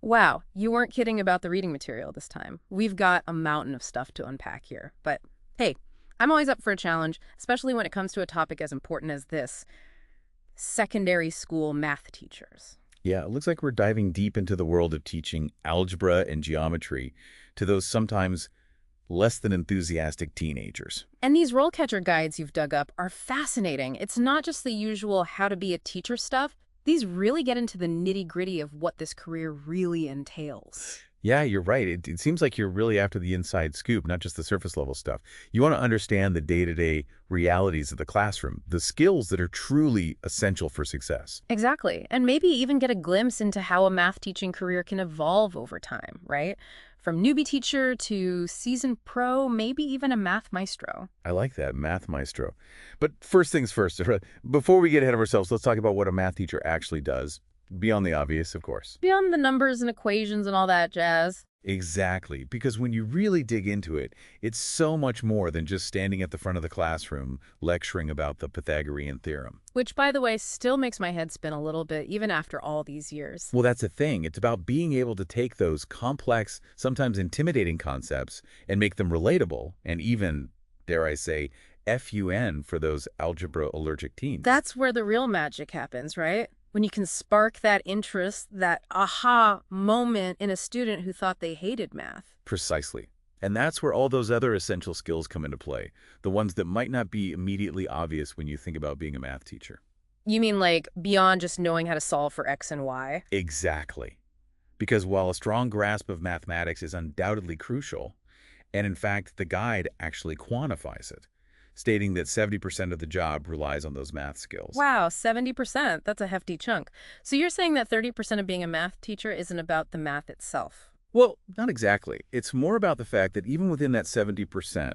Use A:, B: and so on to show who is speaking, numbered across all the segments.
A: Wow, you weren't kidding about the reading material this time. We've got a mountain of stuff to unpack here. But hey, I'm always up for a challenge, especially when it comes to a topic as important as this: secondary school math teachers.
B: Yeah, it looks like we're diving deep into the world of teaching algebra and geometry to those sometimes less than enthusiastic teenagers.
A: And these role catcher guides you've dug up are fascinating. It's not just the usual how to be a teacher stuff. These really get into the nitty-gritty of what this career really entails.
B: Yeah, you're right. It seems like you're really after the inside scoop, not just the surface level stuff. You want to understand the day-to-day realities of the classroom, the skills that are truly essential for success.
A: Exactly. And maybe even get a glimpse into how a math teaching career can evolve over time, right? From newbie teacher to seasoned pro, maybe even a math maestro.
B: I like that, math maestro. But first things first, before we get ahead of ourselves, let's talk about what a math teacher actually does. Beyond the obvious, of course.
A: Beyond the numbers and equations and all that jazz.
B: Exactly, because when you really dig into it, it's so much more than just standing at the front of the classroom lecturing about the Pythagorean theorem.
A: Which, by the way, still makes my head spin a little bit, even after all these years.
B: Well, that's the thing. It's about being able to take those complex, sometimes intimidating concepts and make them relatable and even, dare I say, FUN for those algebra-allergic teens.
A: That's where the real magic happens, right? When you can spark that interest, that aha moment in a student who thought they hated math.
B: Precisely. And that's where all those other essential skills come into play, the ones that might not be immediately obvious when you think about being a math teacher.
A: You mean like beyond just knowing how to solve for X and Y?
B: Exactly. Because while a strong grasp of mathematics is undoubtedly crucial, and in fact the guide actually quantifies it, stating that 70% of the job relies on those math skills.
A: Wow, 70%. That's a hefty chunk. So you're saying that 30% of being a math teacher isn't about the math itself?
B: Well, not exactly. It's more about the fact that even within that 70%,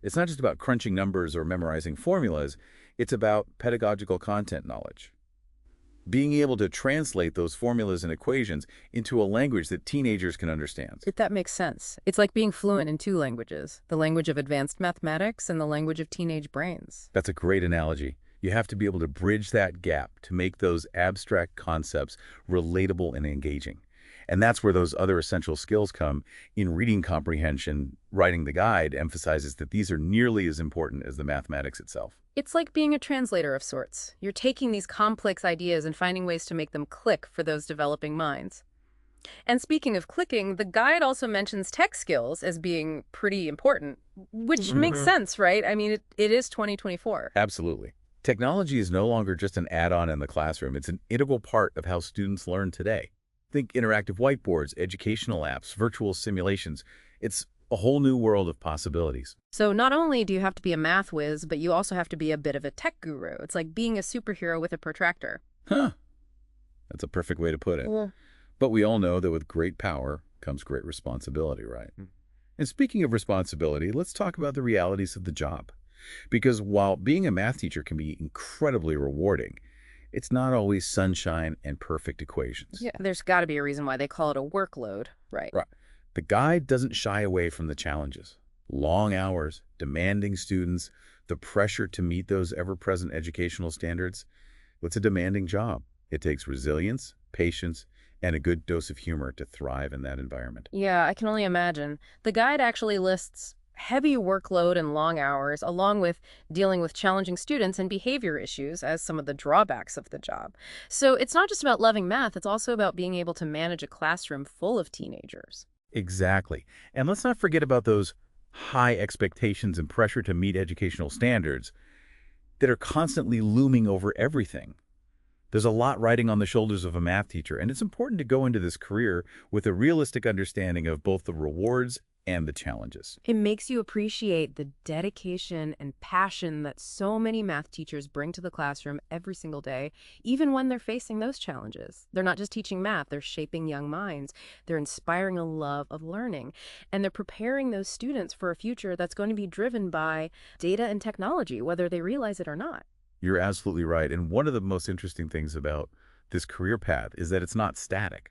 B: it's not just about crunching numbers or memorizing formulas, it's about pedagogical content knowledge. Being able to translate those formulas and equations into a language that teenagers can understand.
A: That makes sense. It's like being fluent in two languages, the language of advanced mathematics and the language of teenage brains.
B: That's a great analogy. You have to be able to bridge that gap to make those abstract concepts relatable and engaging. And that's where those other essential skills come in reading comprehension. Writing the guide emphasizes that these are nearly as important as the mathematics itself.
A: It's like being a translator of sorts. You're taking these complex ideas and finding ways to make them click for those developing minds. And speaking of clicking, the guide also mentions tech skills as being pretty important, which makes sense, right? I mean, it is 2024.
B: Absolutely. Technology is no longer just an add-on in the classroom. It's an integral part of how students learn today. Think interactive whiteboards, educational apps, virtual simulations. It's a whole new world of possibilities.
A: So not only do you have to be a math whiz, but you also have to be a bit of a tech guru. It's like being a superhero with a protractor.
B: Huh. That's a perfect way to put it.
A: Yeah.
B: But we all know that with great power comes great responsibility, right? And speaking of responsibility, let's talk about the realities of the job. Because while being a math teacher can be incredibly rewarding, it's not always sunshine and perfect equations.
A: Yeah, there's got to be a reason why they call it a workload, right?
B: Right. The guide doesn't shy away from the challenges. Long hours, demanding students, the pressure to meet those ever-present educational standards. It's a demanding job. It takes resilience, patience, and a good dose of humor to thrive in that environment.
A: Yeah, I can only imagine. The guide actually lists heavy workload and long hours, along with dealing with challenging students and behavior issues as some of the drawbacks of the job. So it's not just about loving math, it's also about being able to manage a classroom full of teenagers.
B: Exactly. And let's not forget about those high expectations and pressure to meet educational standards that are constantly looming over everything. There's a lot riding on the shoulders of a math teacher, and it's important to go into this career with a realistic understanding of both the rewards and the challenges.
A: It makes you appreciate the dedication and passion that so many math teachers bring to the classroom every single day, even when they're facing those challenges. They're not just teaching math, they're shaping young minds. They're inspiring a love of learning, and they're preparing those students for a future that's going to be driven by data and technology, whether they realize it or not.
B: You're absolutely right. And one of the most interesting things about this career path is that it's not static.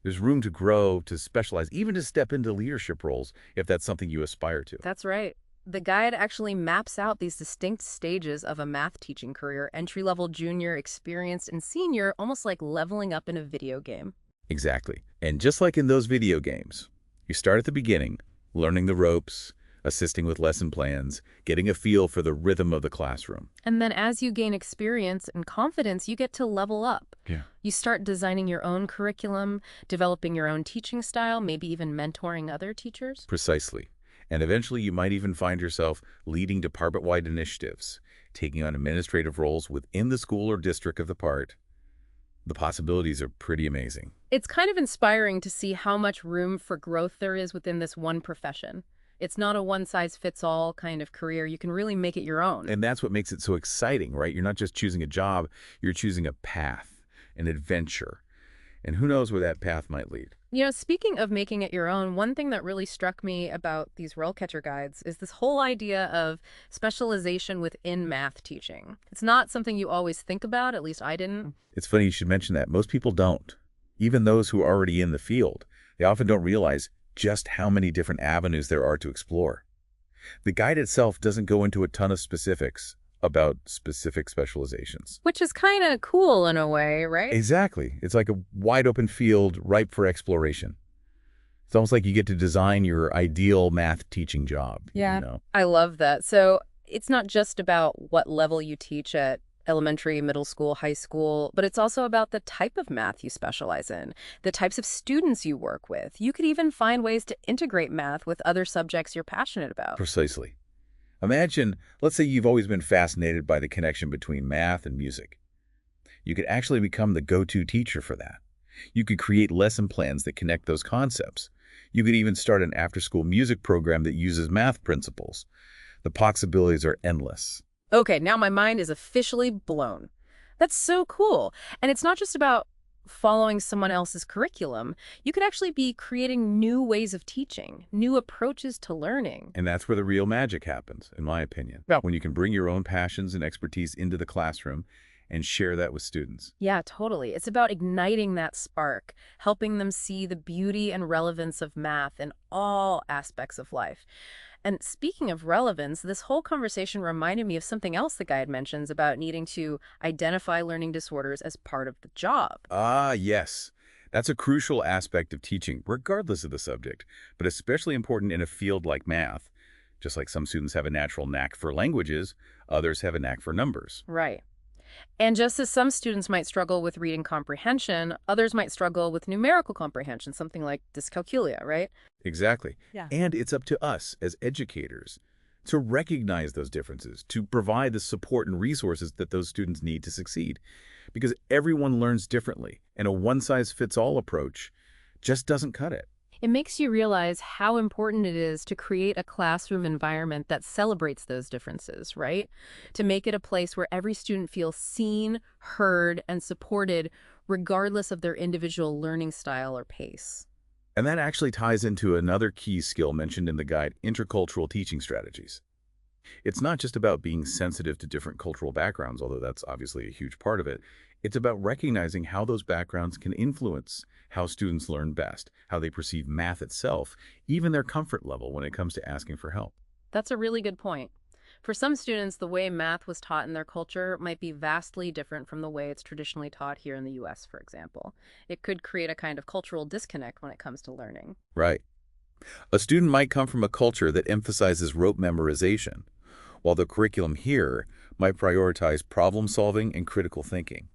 B: There's room to grow, to specialize, even to step into leadership roles if that's something you aspire to.
A: That's right. The guide actually maps out these distinct stages of a math teaching career: entry-level, junior, experienced, and senior, almost like leveling up in a video game.
B: Exactly. And just like in those video games, you start at the beginning, learning the ropes, assisting with lesson plans, getting a feel for the rhythm of the classroom.
A: And then as you gain experience and confidence, you get to level up.
B: Yeah.
A: You start designing your own curriculum, developing your own teaching style, maybe even mentoring other teachers.
B: Precisely. And eventually you might even find yourself leading department-wide initiatives, taking on administrative roles within the school or district of the part. The possibilities are pretty amazing.
A: It's kind of inspiring to see how much room for growth there is within this one profession. It's not a one-size-fits-all kind of career. You can really make it your own.
B: And that's what makes it so exciting, right? You're not just choosing a job, you're choosing a path, an adventure. And who knows where that path might lead.
A: You know, speaking of making it your own, one thing that really struck me about these RoleCatcher guides is this whole idea of specialization within math teaching. It's not something you always think about, at least I didn't.
B: It's funny you should mention that. Most people don't. Even those who are already in the field, they often don't realize just how many different avenues there are to explore. The guide itself doesn't go into a ton of specifics about specific specializations.
A: Which is kind of cool in a way, right?
B: Exactly. It's like a wide open field ripe for exploration. It's almost like you get to design your ideal math teaching job.
A: Yeah,
B: You know?
A: I love that. So it's not just about what level you teach at elementary, middle school, high school, but it's also about the type of math you specialize in, the types of students you work with. You could even find ways to integrate math with other subjects you're passionate about.
B: Precisely. Imagine, let's say you've always been fascinated by the connection between math and music. You could actually become the go-to teacher for that. You could create lesson plans that connect those concepts. You could even start an after-school music program that uses math principles. The possibilities are endless.
A: Okay, now my mind is officially blown. That's so cool. And it's not just about following someone else's curriculum. You could actually be creating new ways of teaching, new approaches to learning.
B: And that's where the real magic happens, in my opinion.
A: Yeah.
B: When you can bring your own passions and expertise into the classroom and share that with students.
A: Yeah, totally. It's about igniting that spark, helping them see the beauty and relevance of math in all aspects of life. And speaking of relevance, this whole conversation reminded me of something else the guide mentions about needing to identify learning disorders as part of the job.
B: Ah, yes. That's a crucial aspect of teaching, regardless of the subject, but especially important in a field like math. Just like some students have a natural knack for languages, others have a knack for numbers.
A: Right. And just as some students might struggle with reading comprehension, others might struggle with numerical comprehension, something like dyscalculia, right?
B: Exactly.
A: Yeah.
B: And it's up to us as educators to recognize those differences, to provide the support and resources that those students need to succeed. Because everyone learns differently, and a one-size-fits-all approach just doesn't cut it.
A: It makes you realize how important it is to create a classroom environment that celebrates those differences, right? To make it a place where every student feels seen, heard, and supported, regardless of their individual learning style or pace.
B: And that actually ties into another key skill mentioned in the guide, intercultural teaching strategies. It's not just about being sensitive to different cultural backgrounds, although that's obviously a huge part of it. It's about recognizing how those backgrounds can influence how students learn best, how they perceive math itself, even their comfort level when it comes to asking for help.
A: That's a really good point. For some students, the way math was taught in their culture might be vastly different from the way it's traditionally taught here in the US, for example. It could create a kind of cultural disconnect when it comes to learning.
B: Right. A student might come from a culture that emphasizes rote memorization, while the curriculum here might prioritize problem solving and critical thinking.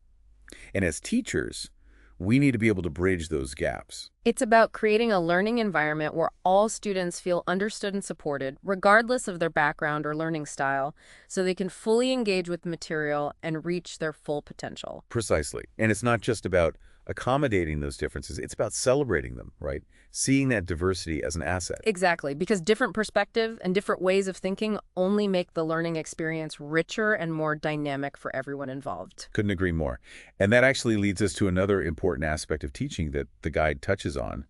B: And as teachers, we need to be able to bridge those gaps.
A: It's about creating a learning environment where all students feel understood and supported, regardless of their background or learning style, so they can fully engage with the material and reach their full potential.
B: Precisely. And it's not just about accommodating those differences, it's about celebrating them, right? Seeing that diversity as an asset.
A: Exactly, because different perspective and different ways of thinking only make the learning experience richer and more dynamic for everyone involved.
B: Couldn't agree more. And that actually leads us to another important aspect of teaching that the guide touches on.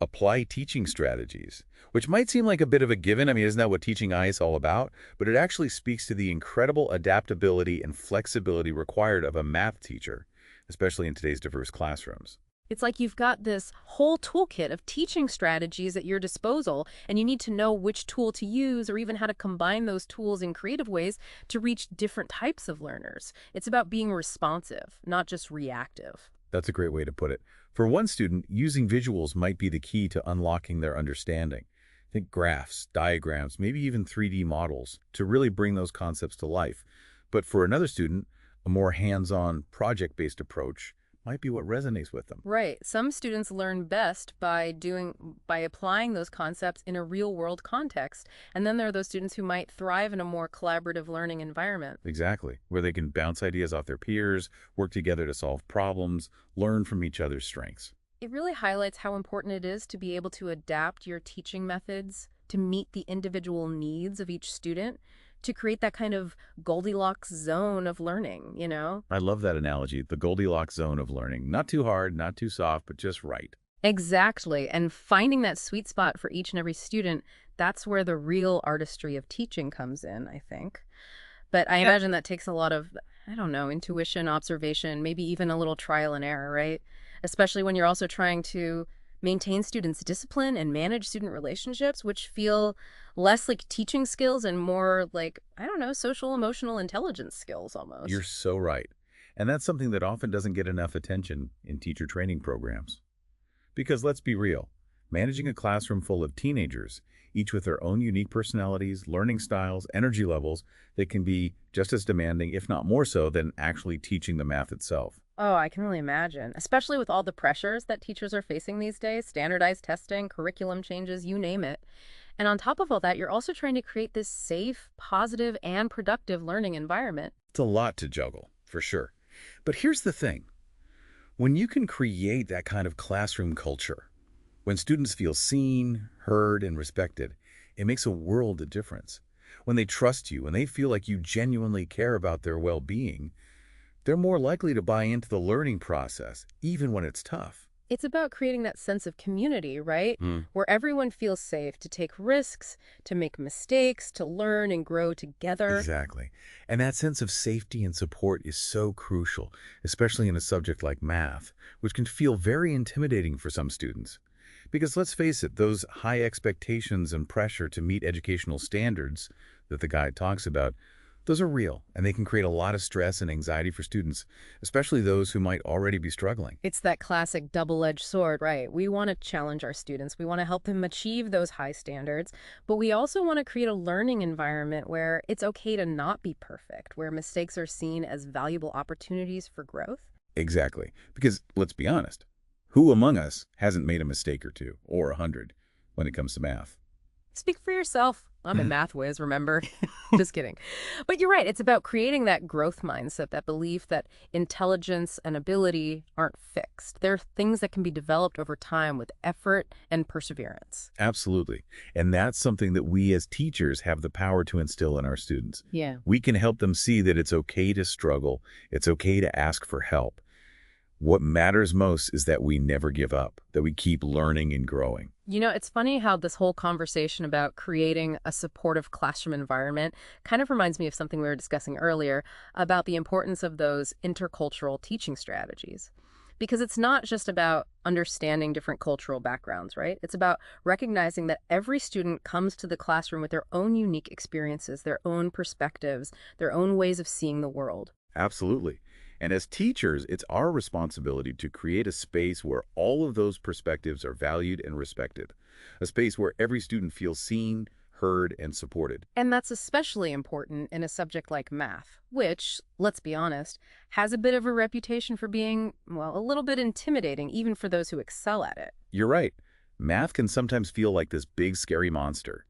B: Apply teaching strategies, which might seem like a bit of a given. I mean, isn't that what teaching is all about? But it actually speaks to the incredible adaptability and flexibility required of a math teacher, especially in today's diverse classrooms.
A: It's like you've got this whole toolkit of teaching strategies at your disposal, and you need to know which tool to use or even how to combine those tools in creative ways to reach different types of learners. It's about being responsive, not just reactive.
B: That's a great way to put it. For one student, using visuals might be the key to unlocking their understanding. Think graphs, diagrams, maybe even 3D models to really bring those concepts to life. But for another student, a more hands-on, project-based approach might be what resonates with them.
A: Right. Some students learn best by applying those concepts in a real-world context. And then there are those students who might thrive in a more collaborative learning environment.
B: Exactly, where they can bounce ideas off their peers, work together to solve problems, learn from each other's strengths.
A: It really highlights how important it is to be able to adapt your teaching methods to meet the individual needs of each student, to create that kind of Goldilocks zone of learning, you know?
B: I love that analogy, the Goldilocks zone of learning. Not too hard, not too soft, but just right.
A: Exactly. And finding that sweet spot for each and every student, that's where the real artistry of teaching comes in, I think. But I imagine that takes a lot of, I don't know, intuition, observation, maybe even a little trial and error, right? Especially when you're also trying to maintain students' discipline and manage student relationships, which feel less like teaching skills and more like, I don't know, social emotional intelligence skills
B: You're
A: almost.
B: so right. And that's something that often doesn't get enough attention in teacher training programs. Because let's be real, managing a classroom full of teenagers, each with their own unique personalities, learning styles, energy levels, that can be just as demanding, if not more so, than actually teaching the math itself.
A: Oh, I can really imagine, especially with all the pressures that teachers are facing these days, standardized testing, curriculum changes, you name it. And on top of all that, you're also trying to create this safe, positive, and productive learning environment.
B: It's a lot to juggle, for sure. But here's the thing. When you can create that kind of classroom culture, when students feel seen, heard, and respected, it makes a world of difference. When they trust you and they feel like you genuinely care about their well-being, they're more likely to buy into the learning process, even when it's tough.
A: It's about creating that sense of community, right?
B: Hmm.
A: Where everyone feels safe to take risks, to make mistakes, to learn and grow together.
B: Exactly. And that sense of safety and support is so crucial, especially in a subject like math, which can feel very intimidating for some students. Because let's face it, those high expectations and pressure to meet educational standards that the guide talks about, those are real, and they can create a lot of stress and anxiety for students, especially those who might already be struggling.
A: It's that classic double-edged sword, right? We want to challenge our students. We want to help them achieve those high standards, but we also want to create a learning environment where it's okay to not be perfect, where mistakes are seen as valuable opportunities for growth.
B: Exactly. Because let's be honest, who among us hasn't made a mistake or two, or 100, when it comes to math?
A: Speak for yourself. I'm a math whiz, remember? Just kidding. But you're right. It's about creating that growth mindset, that belief that intelligence and ability aren't fixed. They're things that can be developed over time with effort and perseverance.
B: Absolutely. And that's something that we as teachers have the power to instill in our students.
A: Yeah.
B: We can help them see that it's okay to struggle. It's okay to ask for help. What matters most is that we never give up, that we keep learning and growing.
A: You know, it's funny how this whole conversation about creating a supportive classroom environment kind of reminds me of something we were discussing earlier about the importance of those intercultural teaching strategies. Because it's not just about understanding different cultural backgrounds, right? It's about recognizing that every student comes to the classroom with their own unique experiences, their own perspectives, their own ways of seeing the world.
B: Absolutely. And as teachers, it's our responsibility to create a space where all of those perspectives are valued and respected. A space where every student feels seen, heard, and supported.
A: And that's especially important in a subject like math, which, let's be honest, has a bit of a reputation for being, well, a little bit intimidating, even for those who excel at it.
B: You're right. Math can sometimes feel like this big, scary monster,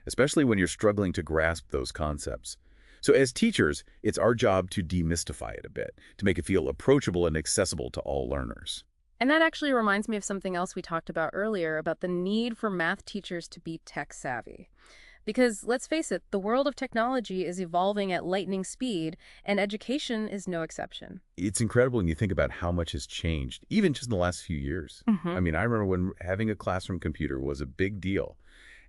B: especially when you're struggling to grasp those concepts. So as teachers, it's our job to demystify it a bit, to make it feel approachable and accessible to all learners.
A: And that actually reminds me of something else we talked about earlier about the need for math teachers to be tech savvy. Because let's face it, the world of technology is evolving at lightning speed, and education is no exception.
B: It's incredible when you think about how much has changed, even just in the last few years. I mean, I remember when having a classroom computer was a big deal.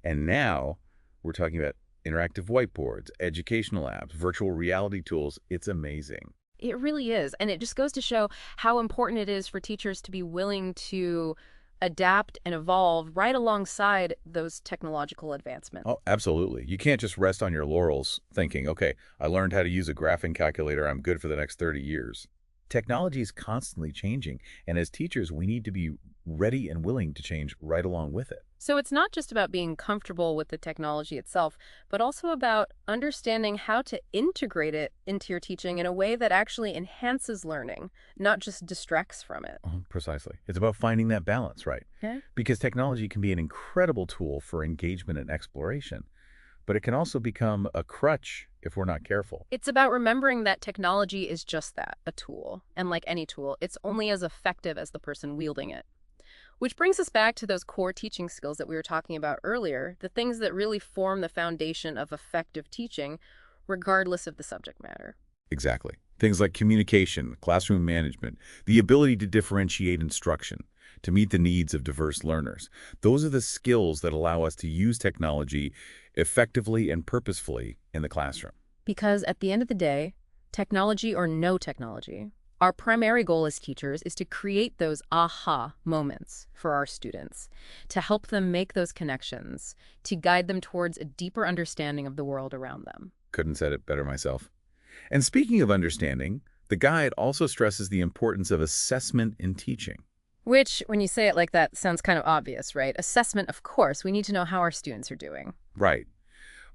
B: And now we're talking about interactive whiteboards, educational apps, virtual reality tools. It's amazing.
A: It really is. And it just goes to show how important it is for teachers to be willing to adapt and evolve right alongside those technological advancements.
B: Oh, absolutely. You can't just rest on your laurels thinking, okay, I learned how to use a graphing calculator. I'm good for the next 30 years. Technology is constantly changing, and as teachers, we need to be ready and willing to change right along with it.
A: So it's not just about being comfortable with the technology itself, but also about understanding how to integrate it into your teaching in a way that actually enhances learning, not just distracts from it.
B: Precisely. It's about finding that balance, right?
A: Yeah.
B: Because technology can be an incredible tool for engagement and exploration, but it can also become a crutch if we're not careful.
A: It's about remembering that technology is just that, a tool. And like any tool, it's only as effective as the person wielding it. Which brings us back to those core teaching skills that we were talking about earlier, the things that really form the foundation of effective teaching, regardless of the subject matter.
B: Exactly. Things like communication, classroom management, the ability to differentiate instruction, to meet the needs of diverse learners. Those are the skills that allow us to use technology effectively and purposefully in the classroom.
A: Because at the end of the day, technology or no technology, our primary goal as teachers is to create those aha moments for our students, to help them make those connections, to guide them towards a deeper understanding of the world around them.
B: Couldn't said it better myself. And speaking of understanding, the guide also stresses the importance of assessment in teaching.
A: Which, when you say it like that, sounds kind of obvious, right? Assessment, of course, we need to know how our students are doing.
B: Right.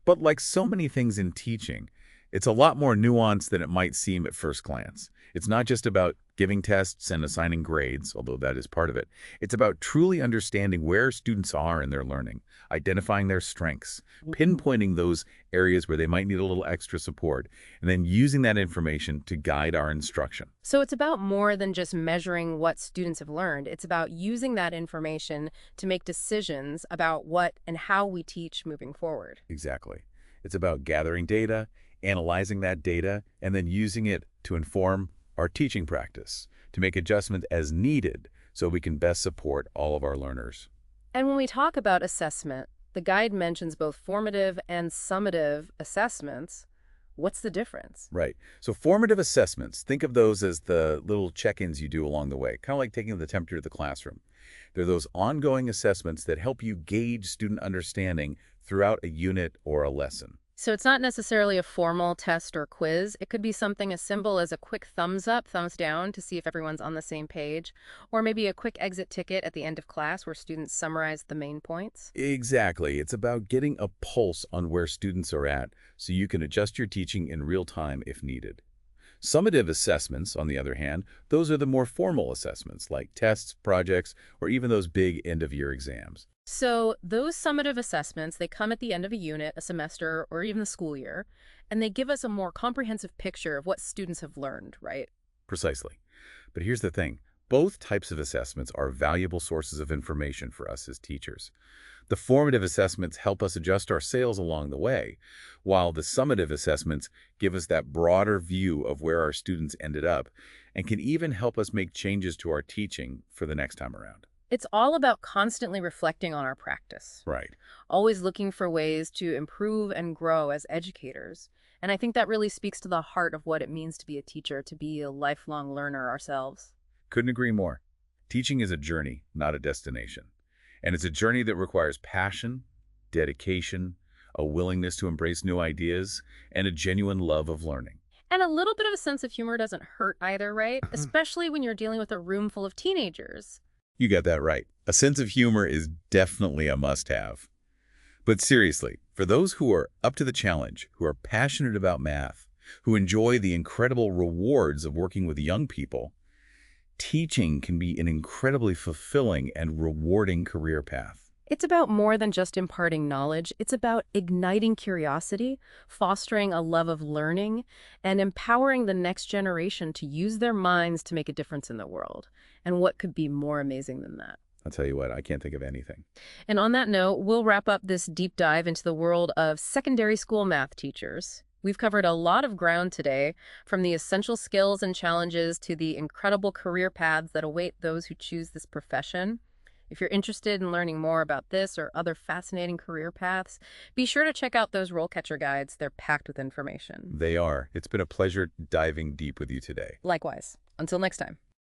B: But like so many things in teaching, it's a lot more nuanced than it might seem at first glance. It's not just about giving tests and assigning grades, although that is part of it. It's about truly understanding where students are in their learning, identifying their strengths, pinpointing those areas where they might need a little extra support, and then using that information to guide our instruction.
A: So it's about more than just measuring what students have learned. It's about using that information to make decisions about what and how we teach moving forward.
B: Exactly. It's about gathering data, analyzing that data, and then using it to inform our teaching practice, to make adjustments as needed so we can best support all of our learners.
A: And when we talk about assessment, the guide mentions both formative and summative assessments. What's the difference?
B: Right. So formative assessments, think of those as the little check-ins you do along the way, kind of like taking the temperature of the classroom. They're those ongoing assessments that help you gauge student understanding throughout a unit or a lesson.
A: So it's not necessarily a formal test or quiz. It could be something as simple as a quick thumbs up, thumbs down to see if everyone's on the same page, or maybe a quick exit ticket at the end of class where students summarize the main points.
B: Exactly. It's about getting a pulse on where students are at so you can adjust your teaching in real time if needed. Summative assessments, on the other hand, those are the more formal assessments like tests, projects, or even those big end-of-year exams.
A: So those summative assessments, they come at the end of a unit, a semester, or even the school year, and they give us a more comprehensive picture of what students have learned, right?
B: Precisely. But here's the thing. Both types of assessments are valuable sources of information for us as teachers. The formative assessments help us adjust our sails along the way, while the summative assessments give us that broader view of where our students ended up and can even help us make changes to our teaching for the next time around.
A: It's all about constantly reflecting on our practice,
B: Right.
A: always looking for ways to improve and grow as educators. And I think that really speaks to the heart of what it means to be a teacher, to be a lifelong learner ourselves.
B: Couldn't agree more. Teaching is a journey, not a destination. And it's a journey that requires passion, dedication, a willingness to embrace new ideas, and a genuine love of learning.
A: And a little bit of a sense of humor doesn't hurt either, right? Especially when you're dealing with a room full of teenagers.
B: You got that right. A sense of humor is definitely a must-have. But seriously, for those who are up to the challenge, who are passionate about math, who enjoy the incredible rewards of working with young people, teaching can be an incredibly fulfilling and rewarding career path.
A: It's about more than just imparting knowledge. It's about igniting curiosity, fostering a love of learning, and empowering the next generation to use their minds to make a difference in the world. And what could be more amazing than that?
B: I'll tell you what, I can't think of anything.
A: And on that note, we'll wrap up this deep dive into the world of secondary school math teachers. We've covered a lot of ground today, from the essential skills and challenges to the incredible career paths that await those who choose this profession. If you're interested in learning more about this or other fascinating career paths, be sure to check out those RoleCatcher guides. They're packed with information.
B: They are. It's been a pleasure diving deep with you today.
A: Likewise. Until next time.